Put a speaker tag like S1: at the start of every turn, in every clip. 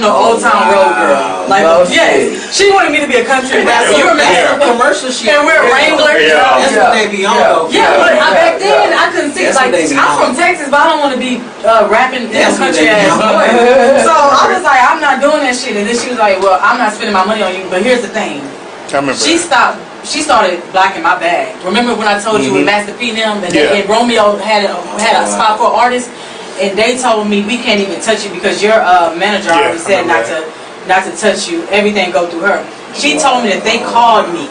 S1: Old Town Road girl. Like, she wanted me to be a country ambassador. You remember
S2: commercial shit?
S1: And we're Wranglers.
S2: That's what they be on.
S1: Yeah, but back then I couldn't see. Like, I'm from Texas, but I don't want to be rapping in a country ass voice. So I was like, I'm not doing that shit. And then she was like, well, I'm not spending my money on you. But here's the thing. She started blocking my bag. Remember when I told you with Master P and them and Romeo had a spot for artists, and they told me we can't even touch you because your manager already said not to touch you. Everything go through her. She told me that they called me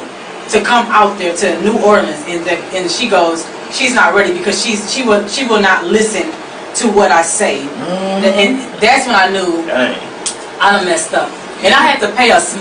S1: to come out there to New Orleans, and she goes, she's not ready because she will not listen to what I say, and that's when I knew I done messed up. And I had to pay just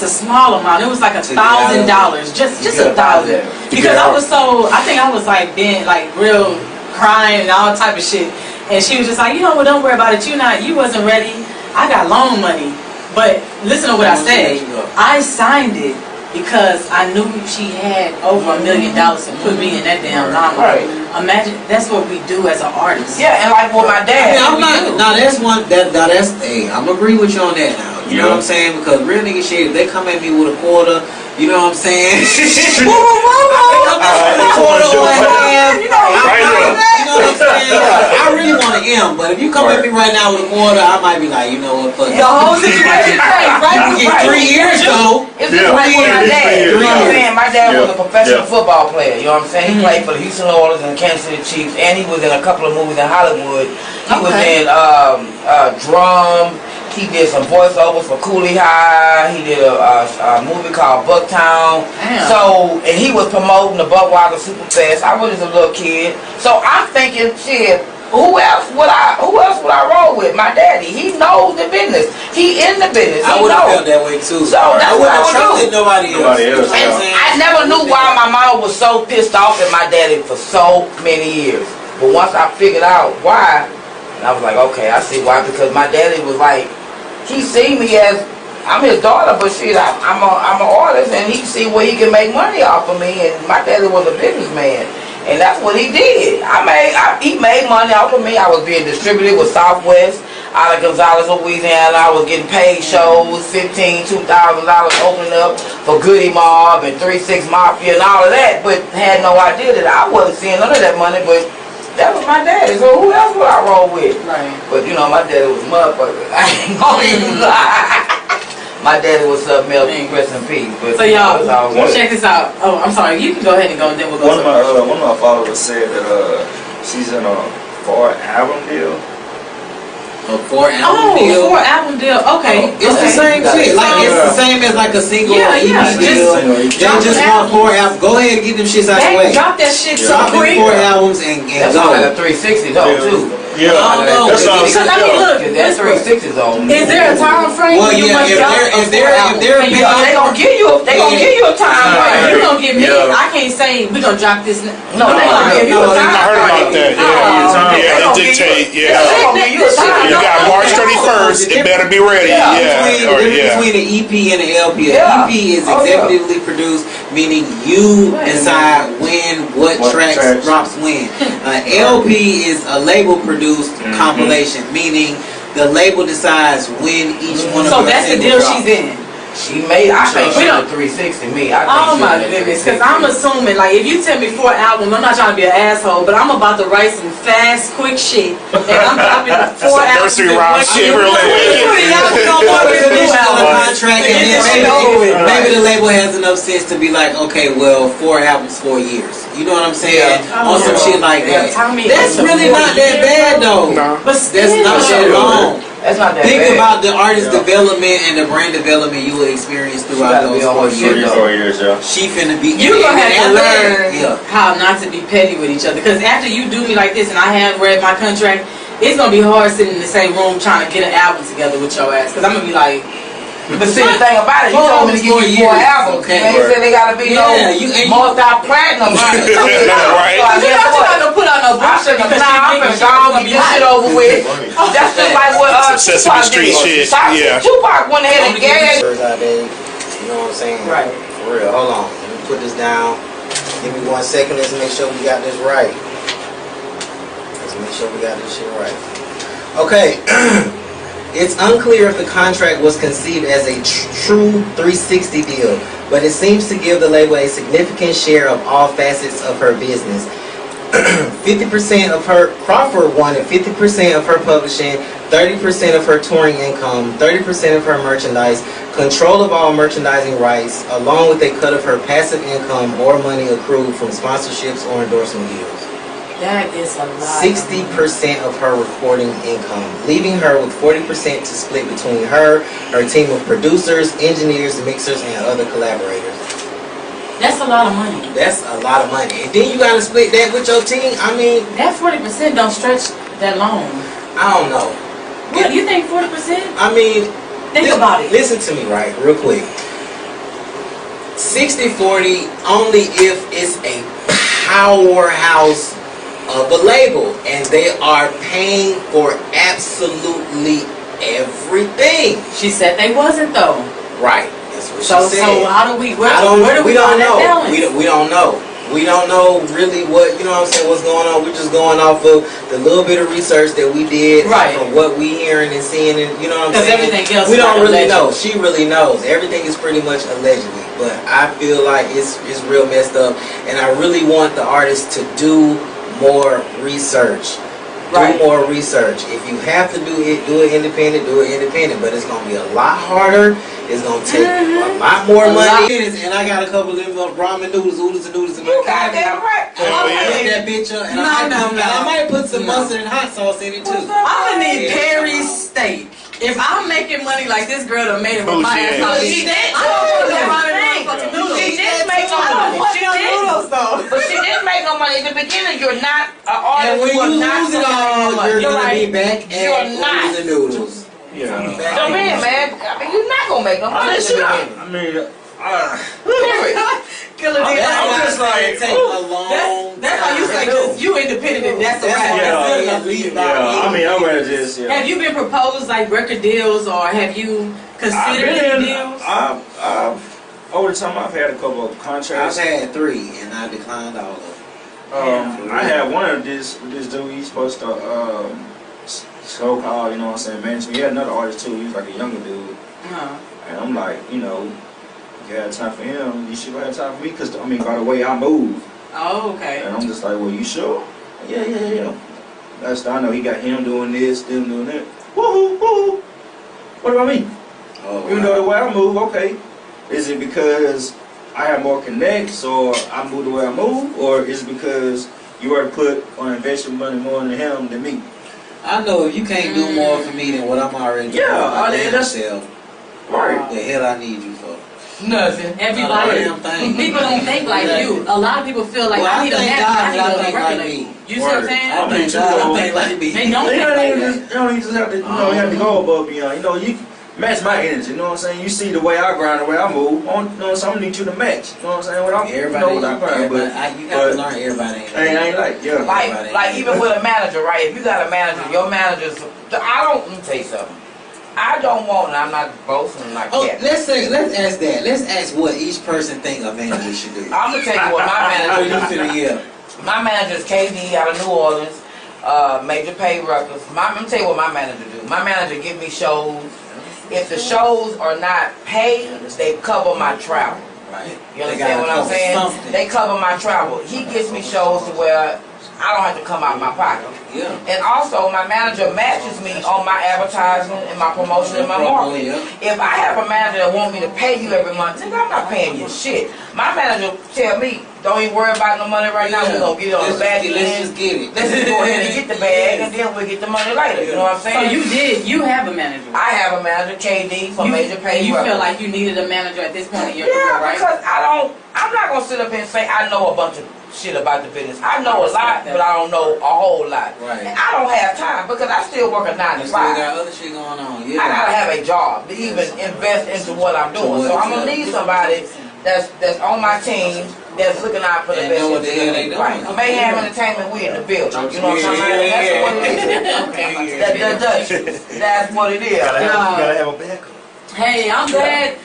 S1: a small amount. It was like $1,000, just $1,000, because I think I was like being like real crying and all type of shit. And she was just like, well, don't worry about it. You wasn't ready. I got loan money, but listen to what I said. I signed it because I knew she had over $1 million to put me in that damn limelight. Imagine that's what we do as an artist.
S3: Yeah, and like with my dad.
S2: I'm agree with you on that now. You know what I'm saying? Because real nigga shit, if they come at me with a quarter, you know what I'm saying? You know what I'm saying? I really want an M, but if you come at me right now with a quarter, I might be like, you know what, fuck it.
S1: The whole situation changed, right?
S2: You get 3 years though.
S3: It's just like with my dad. You know what I'm saying? My dad was a professional football player. You know what I'm saying? He played for the Houston Oilers and the Kansas City Chiefs, and he was in a couple of movies in Hollywood. He was in Drum. He did some voiceovers for Cooley High. He did a movie called Bucktown. Damn. So, and he was promoting the Budweiser Superfest. I was just a little kid. So I'm thinking, shit, who else would I roll with? My daddy. He knows the business. He in the business.
S2: I would have felt that way too.
S3: So that's what I would do.
S2: Nobody else.
S3: And I never knew why my mom was so pissed off at my daddy for so many years. But once I figured out why, I was like, okay, I see why. Because my daddy was like, he see me as I'm his daughter, but shit, I'm an artist, and he see where he can make money off of me. And my daddy was a businessman, and that's what he did. He made money off of me. I was being distributed with Southwest out of Gonzales, Louisiana. I was getting paid shows, $2,000 opening up for Goody Mob and 3-6 Mafia and all of that, but had no idea that I wasn't seeing none of that money. But that was my daddy, so who else would I roll with? Right. But you know, my daddy was motherfucker. I ain't gonna even lie. My daddy was up, Mel, rest in peace. But
S1: so y'all, check this out. Oh, I'm sorry. You can go ahead and go, and then we'll go.
S4: One of my followers said that she's in a 4-album deal.
S2: A 4-album deal.
S1: 4-album deal. Okay.
S2: It's the same shit. Like it's the same as like a single EP deal. They just want 4 albums. Go ahead and get them shits out the way.
S1: Drop that shit so
S2: Drop them
S1: quick.
S2: 4 albums and
S3: that's
S2: go.
S3: That's like a 360 though too.
S4: Yeah,
S1: because I mean, look,
S3: that 360 zone.
S1: Is there a time frame?
S2: Well, yeah, if they're
S3: they gonna give you a time frame.
S1: You gonna give me? I can't say we gonna drop this.
S3: No, they gonna give you a time frame.
S5: I heard about that. Yeah, it dictate. Yeah, you got March 31st. It better be ready.
S2: Between the EP and the LP. The EP is executively produced, meaning you decide when, what tracks drops when. LP is a label produced compilation, meaning the label decides when each one of
S1: So that's the deal she's in.
S3: She made, I think she did 360 me.
S1: Oh my goodness, because I'm assuming, like, if you tell me 4 albums, I'm not trying to be an asshole, but I'm about to write some fast, quick shit, and I'm dropping 4 albums.
S5: Nursery rhyme shit,
S2: maybe the label has enough sense to be like, okay, well, 4 albums, 4 years. You know what I'm saying? On some shit like that. That's really not that bad though.
S1: But
S2: that's not that long.
S3: That's not that
S2: Think
S3: bad.
S2: about the artist development and the brand development you will experience throughout those 4 years.
S4: 4 years,
S2: She finna be.
S1: You're gonna have to learn how not to be petty with each other. Because after you do me like this, and I have read my contract, it's gonna be hard sitting in the same room trying to get an album together with your ass. Because I'm gonna be like.
S3: But see, the thing about it, you told me to give you 4 albums. Okay. They said they gotta be multi-platinum.
S5: Right.
S1: So you're not gonna put out no bullshit because I'm gonna get this shit over with.
S3: That's just like what
S5: Sesame Street shit. Yeah.
S3: Tupac went ahead and gagged.
S6: You know what I'm saying?
S1: Right.
S6: For real. Hold on. Let me put this down. Give me 1 second. Let's make sure we got this right. Let's make sure we got this shit right. Okay. It's unclear if the contract was conceived as a true 360 deal, but it seems to give the label a significant share of all facets of her business. 50% of her, Crawford wanted 50% of her publishing, 30% of her touring income, 30% of her merchandise, control of all merchandising rights, along with a cut of her passive income or money accrued from sponsorships or endorsement deals.
S1: That is a lot.
S6: 60% of her recording income, leaving her with 40% to split between her team of producers, engineers, mixers, and other collaborators.
S1: That's a lot of money.
S6: That's a lot of money. And then you gotta split that with your team. I mean,
S1: that 40% don't stretch that long.
S6: I don't know.
S1: What, you think 40%?
S6: I mean,
S1: think about it.
S6: Listen to me, right, real quick. 60-40 only if it's a powerhouse of a label and they are paying for absolutely everything.
S1: She said they wasn't though.
S6: Right. That's what she said.
S1: So how do we? Where do
S6: we don't know.
S1: Balance?
S6: We don't know. We don't know really what, you know what I'm saying, what's going on. We're just going off of the little bit of research that we did,
S1: right,
S6: from what we hearing and seeing, and you know what I'm saying.
S1: Everything else
S6: we don't really know. She really knows. Everything is pretty much allegedly, but I feel like it's real messed up, and I really want the artists to do more research.
S1: Right.
S6: Do more research. If you have to do it independent, do it independent. But it's going to be a lot harder. It's going to take a lot more money. And I got a couple of them ramen noodles, oodles and noodles in my car.
S1: Right.
S6: I that bitch up, and I might put some mustard and hot sauce in it too.
S1: I'm going to need Perry's steak. If I'm making money like this girl done made it with my ass off, she did.
S3: She did make no money. But she didn't make no money. In the beginning, you're not an artist.
S6: And when you lose it all, you're going to be back at the noodles.
S5: Yeah.
S3: So man, I mean, you're not going to make no money.
S5: I mean,
S1: Killa D,
S5: I'm just like,
S6: take a long
S1: that's how you say, cause you independent and that's a wrap.
S5: I mean, I'm gonna just. Yeah.
S1: Have you been proposed like record deals, or have you considered any deals?
S4: Over the time, I've had a couple of contracts.
S2: I've had 3, and I declined all of them.
S4: I had one of this dude. He's supposed to so-called, you know what I'm saying, management. He had another artist too. He was like a younger dude, and I'm like, you know. You had time for him, you should have time for me, because, I mean, by the way I move.
S1: Oh, okay.
S4: And I'm just like, well, you sure? Yeah. I know he got him doing this, them doing that. Woohoo, woohoo. What about me?
S2: Oh,
S4: Even though the way I move, okay. Is it because I have more connects, or I move the way I move, or is it because you already put on investment money more than him than me?
S2: I know if you can't do more for me than what I'm already doing for my damn self,
S4: right.
S2: the hell I need you for?
S1: Nothing. Everybody. People don't think like you. A lot of people feel like I need a manager. I need a record label. You see what I'm saying?
S2: I think God think like me.
S1: They don't think like that.
S4: You don't just have to, you have to go above beyond. You know, you match my energy. You know what I'm saying? You see the way I grind, the way I move. You know, so I need you to match. You know what I'm saying? Without
S2: everybody,
S4: what I grind,
S2: you got to learn everybody.
S4: Ain't like
S3: like even with a manager, right? If you got a manager, your manager's. Let me tell you something. I don't want, and I'm not boasting like that.
S2: Let's ask that. Let's ask what each person think a manager should do.
S3: I'm gonna tell you what my manager. My manager is KD out of New Orleans, Major Pay Records. I'm gonna tell you what my manager do. My manager give me shows. If the shows are not paid, they cover my travel.
S2: Right.
S3: You understand what I'm saying? Something. They cover my travel. He gets me shows to where I don't have to come out of my pocket.
S2: Yeah.
S3: And also, my manager matches me on my advertising and my promotion and my marketing. If I have a manager that want me to pay you every month, then I'm not paying you shit. My manager tell me, don't even worry about no money right now. We're going to get it on the back end.
S2: Let's just get it.
S3: Let's just go ahead and get the bag, and then we'll get the money later. You know what I'm saying?
S1: So you have a manager.
S3: I have a manager, KD, for Major Pay.
S1: You feel like you needed a manager at this point in your career, right?
S3: Because I'm not going to sit up here and say I know a bunch of shit about the business. I know a lot, but I don't know a whole lot.
S2: Right.
S3: And I don't have time because I still work a 9 to 5.
S2: You still got other shit going on. Yeah.
S3: I gotta have a job to even invest into what I'm doing. So I'm gonna need somebody that's on my team that's looking out for the best.
S2: Know what the hell they doing.
S3: Right. Mayhem Entertainment, we in the building. You know what I'm saying? That's what it is. That's what it is.
S4: You gotta have a backup.
S1: Hey, I'm glad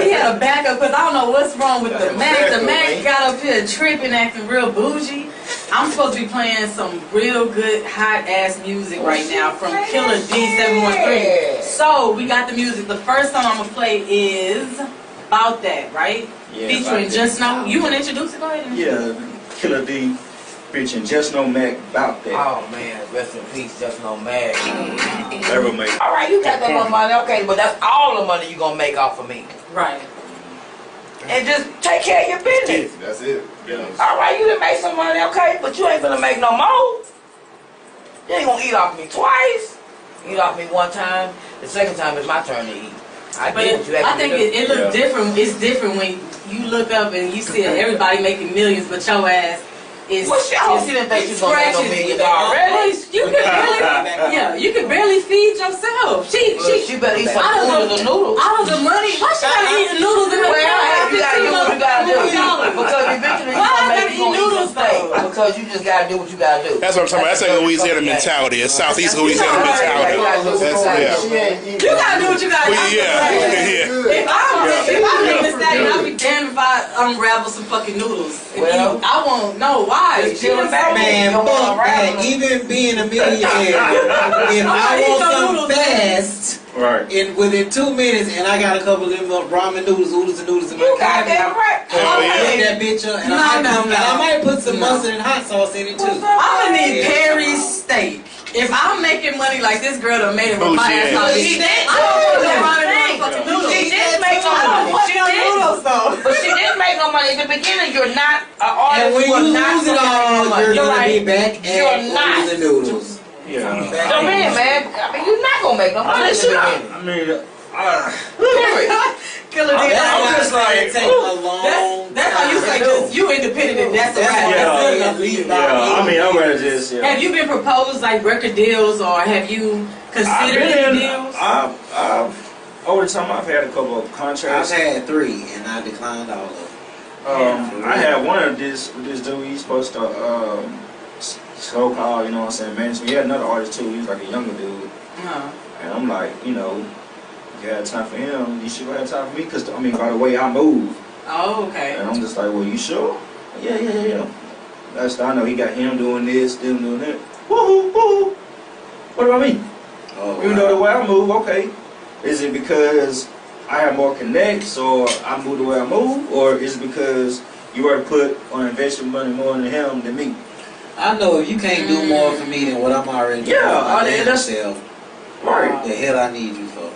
S1: he had a backup, because I don't know what's wrong with the Mac. The Mac got up here tripping, acting real bougie. I'm supposed to be playing some real good hot ass music right now from Killa D 713. So we got the music. The first song I'm gonna play is About That, right?
S4: Yeah,
S1: featuring
S4: About
S1: Just
S4: That.
S1: Know. You wanna introduce it? Go ahead.
S4: Yeah, Killa D featuring Just Know Mac About That.
S3: Oh man, rest in peace, Just No Mag.
S4: Never make.
S3: All right, you got that much money, okay, but that's all the money you gonna make off of me.
S1: Right.
S3: And just take care of your business.
S5: That's it. Yeah.
S3: All right, you done make some money, okay, but you ain't gonna make no more. You ain't gonna eat off me twice. Eat off me one time. The second time it's my turn to eat. I
S1: But
S3: get what you
S1: I
S3: asked me
S1: think
S3: to do.
S1: it looks different. It's different when you look up and you see everybody making millions, but your ass is.
S3: Well, shit, I don't see that you gonna make no millions already.
S1: You can barely, yeah, you can barely feed yourself. She
S3: better eat some
S1: out of
S3: noodles and noodles.
S1: Out of the money, why she gotta eat noodles in her
S3: Well, you gotta do what you gotta do. Because eventually
S1: Why I
S3: you're
S1: gotta
S3: gonna
S1: eat
S3: eat
S1: noodles
S3: steak.
S1: though?
S3: Because you just gotta do what you gotta do.
S5: That's what I'm talking about. That's like Louisiana mentality. It's Southeast Louisiana mentality. That's, yeah.
S1: You gotta do what you gotta do.
S5: Yeah.
S1: If I make a mistake, I'll be damned if I unravel some fucking noodles.
S3: Well,
S1: I won't know why.
S3: Just peel it back,
S6: Man, fuck that. Even being a millionaire, if I want something fast,
S4: Right.
S6: and within 2 minutes, and I got a couple of them ramen noodles, oodles and noodles in my
S3: you got
S6: cabinet,
S3: that right.
S5: Hell
S6: I'll
S5: yeah.
S6: pick that bitch up, and
S1: No,
S6: I might put some mustard and hot sauce in it too.
S1: I'm gonna need Perry's steak. If I'm making money like this girl done made it with my ass off,
S3: She did.
S1: I don't want that ramen fucking noodles.
S3: She didn't make no
S1: I don't
S3: money.
S1: want
S3: She
S1: no
S3: did.
S1: noodles though.
S3: But she didn't make no money. In the beginning, you're not an artist.
S6: And when you
S3: are not
S6: lose it
S3: gonna make no
S6: all,
S3: money.
S6: you're gonna
S1: right.
S6: be back
S3: You're
S6: at
S3: not.
S6: oodles and noodles.
S4: Yeah.
S3: So man, I mean, you're not gonna make no money in the beginning.
S4: I mean,
S3: Period.
S1: Killa D.
S4: I'm just like,
S6: it take a long
S1: That's how you say just you independent and that's a wrap.
S4: I mean, I'm gonna just. Yeah.
S1: Have you been proposed like record deals or have you considered any deals?
S4: Over the time, I've had a couple of
S6: I've
S4: contracts.
S6: had 3 and I declined all of them.
S4: I had one of this dude. He's supposed to so-called, you know what I'm saying, management. He had another artist too. He was like a younger dude, and I'm like, you know, you had time for him. You should have time for me, cause I mean, by the way I move.
S1: Oh, okay.
S4: And I'm just like, well, you sure? Yeah. That's I know he got him doing this, them doing that. Woohoo, woohoo. What about me?
S6: Oh,
S4: You know the way I move, okay. Is it because I have more connects, or I move the way I move, or is it because you already put on investment money more than him than me?
S6: I know if you can't do more for me than what I'm already doing,
S4: I mean, that's
S6: right. The hell I need you for?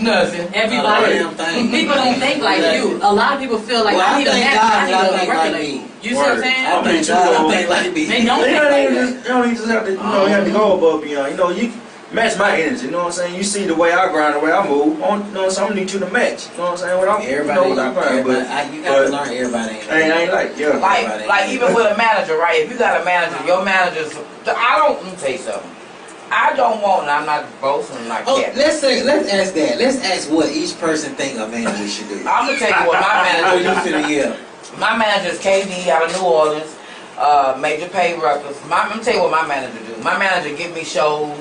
S3: Nothing.
S1: Everybody, people don't think like you. A lot of people feel like I need a manager, I need a record label. You see what I'm saying?
S6: I think God, I think like me.
S1: They don't think like that.
S4: You don't even just have to, you know, you have to go above beyond. You know, you match my energy. You know what I'm saying? You see the way I grind, the way I move. You know what I'm saying? I need you to match. You know what I'm saying? What I'm,
S6: Everybody,
S4: you know, what I grind,
S6: you gotta learn everybody.
S4: I ain't like, yeah.
S3: Like even with a manager, right? If you got a manager, your manager's. Let me tell you something. I don't want, and I'm not boasting like that.
S6: Let's ask that. Let's ask what each person think a manager should do.
S3: I'm gonna tell you what my manager. My manager is KD out of New Orleans, Major Pay Records. I'm gonna tell you what my manager do. My manager give me shows.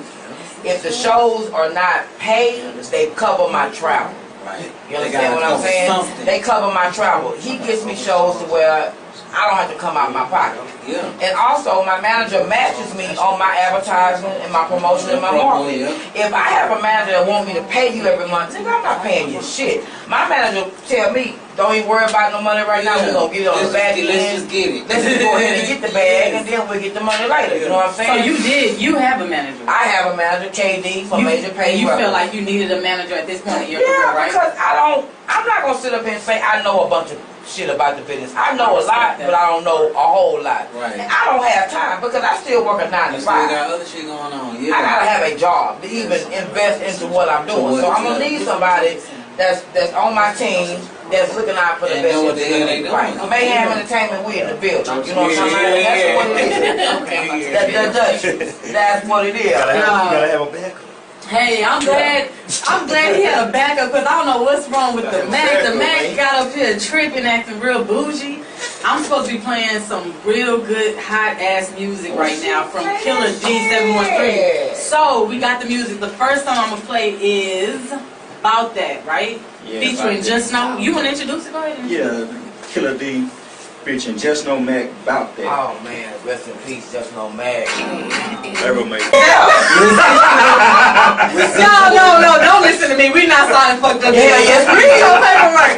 S3: If the shows are not paid, they cover my travel.
S6: Right.
S3: You understand what I'm saying?
S6: Something.
S3: They cover my travel. He gets me shows to where I don't have to come out of my pocket.
S6: Yeah.
S3: And also, my manager matches me on my advertising and my promotion and my marketing. If I have a manager that want me to pay you every month, nigga, I'm not paying you shit. My manager tell me, don't even worry about no money right now. We're going to get it on the back end.
S6: Let's just get it.
S3: Let's just go ahead and get the bag, and then we'll get the money later. You know what I'm saying?
S1: So you have a manager.
S3: I have a manager, KD, for Major Pay.
S1: And you feel like you needed a manager at this point in your
S3: career,
S1: career, right?
S3: because I'm not going to sit up here and say I know a bunch of shit about the business. I know a lot, but I don't know a whole lot.
S6: Right.
S3: And I don't have time because I still work a 9 to 5.
S6: You still got other shit going on. Yeah.
S3: I gotta have a job to even invest into what I'm doing. So I'm gonna need somebody that's on my team that's looking out for the best
S6: know what the hell they doing.
S3: Right. Mayhem Entertainment, we in the building. You know what I'm saying? That's what it is. That's what it is.
S4: You gotta have a backup.
S1: Hey, I'm glad he had a backup because I don't know what's wrong with the Mac. The Mac got up here tripping, acting real bougie. I'm supposed to be playing some real good hot ass music right now from Killa D 713. So we got the music. The first song I'm gonna play is About That, right?
S4: Yeah,
S1: featuring
S4: About
S1: Just
S4: That.
S1: Know. You wanna introduce it? Go ahead.
S4: Yeah, Killa D featuring Just No Mac about that.
S3: Oh man, rest in peace, Just No Mag.
S4: Never make it.
S1: No, don't listen to me. We not signing fucked up.
S3: Yeah, yes,
S1: read your paperwork.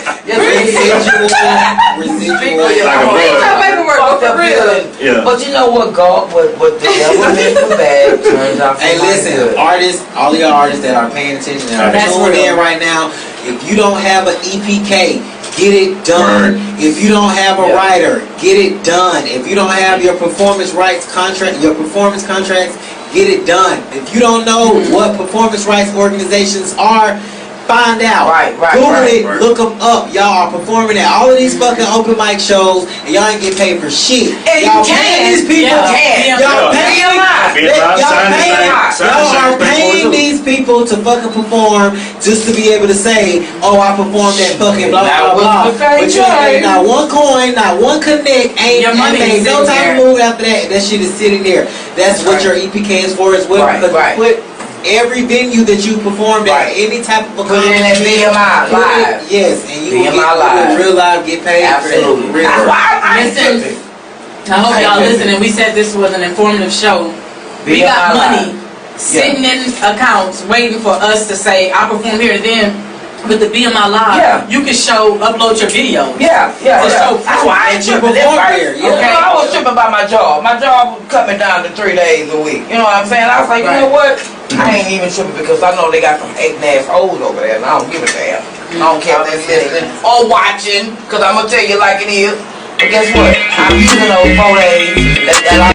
S6: Residual.
S1: Read your paperwork. For real.
S4: Yeah.
S3: But you know what, God, what the devil meant for bad turns out for
S2: Hey,
S3: my
S2: listen,
S3: good.
S2: artists, all of y'all artists that are paying attention and are
S1: That's
S2: tuning in
S1: real.
S2: right now, if you don't have an EPK, get it done. If you don't have a writer, get it done. If you don't have your performance rights contract, your performance contracts, get it done. If you don't know what performance rights organizations are, find out.
S3: Right,
S2: Google
S3: right,
S2: it, look them up. Y'all are performing at all of these fucking open mic shows, and y'all ain't get paid for shit.
S3: And you
S2: Y'all
S3: can.
S2: paying these people.
S3: Yeah.
S2: Y'all paying Y'all are paying these people to fucking perform just to be able to say, oh, I performed at fucking blah, blah, blah. But you ain't made not one coin, not one connect, ain't
S1: Your money
S2: made
S1: is
S2: no
S1: sitting
S2: type of move after that. That shit is sitting there. That's what your EPK is for as well.
S3: Right,
S2: Because
S3: right.
S2: you put every venue that you performed at, any type of
S3: Put it in that BMI live.
S2: Yes, and you will
S3: BMI live.
S2: real live get paid
S3: Absolutely.
S2: for it.
S3: That's why I ain't
S1: Listen.
S3: tripping.
S1: I hope y'all listening. We said this was an informative show. We got money sitting in accounts waiting for us to say, I perform here. Then with the BMI Live, you can upload your video.
S3: Yeah. That's why I ain't
S2: you
S3: tripping.
S2: perform
S3: That's
S2: there.
S3: right. Okay, I was tripping about my job. My job cut me down to 3 days a week. You know what I'm saying? I was like, you know what? I ain't even tripping because I know they got some hating ass hoes over there, and I don't give a damn. I don't care if they're listening or watching, because I'm going to tell you like it is. But guess what? I'm using those 4 days that I